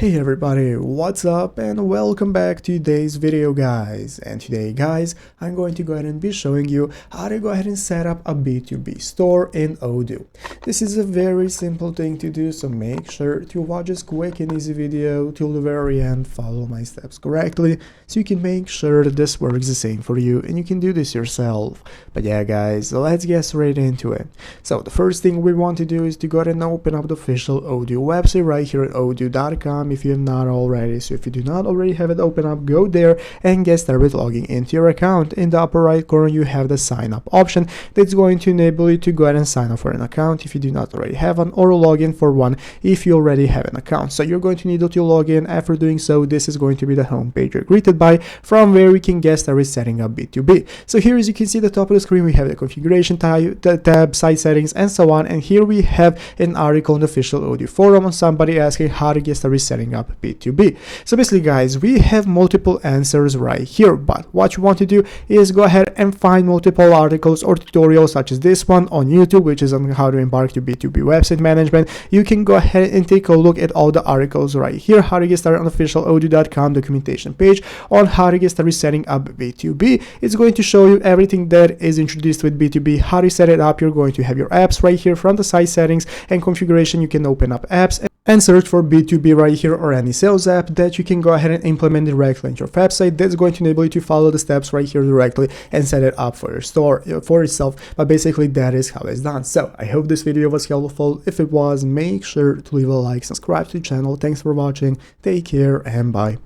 Hey everybody, what's up and welcome back to today's video guys. And today guys, I'm going to go ahead and be showing you how to go ahead and set up a B2B store in Odoo. This is a very simple thing to do, so make sure to watch this quick and easy video till the very end, follow my steps correctly, so you can make sure that this works the same for you and you can do this yourself. But yeah guys, let's get straight into it. So the first thing we want to do is to go ahead and open up the official Odoo website right here at odoo.com if you have not already. So if you do not already have it open up, go there and get started with logging into your account. In the upper right corner you have the sign up option that's going to enable you to go ahead and sign up for an account if you do not already have one, or log in for one if you already have an account. So you're going to need to log in. After doing so, this is going to be the home page you're greeted by, from where we can get started setting up B2B. So here, as you can see at the top of the screen, we have the configuration type, the tab, site settings, and so on. And here we have an article in the official Odoo forum on somebody asking how to get started setting up B2B. So basically guys, we have multiple answers right here, but what you want to do is go ahead and find multiple articles or tutorials such as this one on YouTube, which is on how to embark to B2B website management. You can go ahead and take a look at all the articles right here, how to get started on official odoo.com documentation page on how to get started setting up B2B. It's going to show you everything that is introduced with B2B, how to set it up. You're going to have your apps right here from the site settings and configuration. You can open up apps and search for B2B right here, or any sales app that you can go ahead and implement directly into your website. That's going to enable you to follow the steps right here directly and set it up for your store, for yourself. But basically that is how it's done. So I hope this video was helpful. If it was, make sure to leave a like, subscribe to the channel. Thanks for watching, take care, and bye.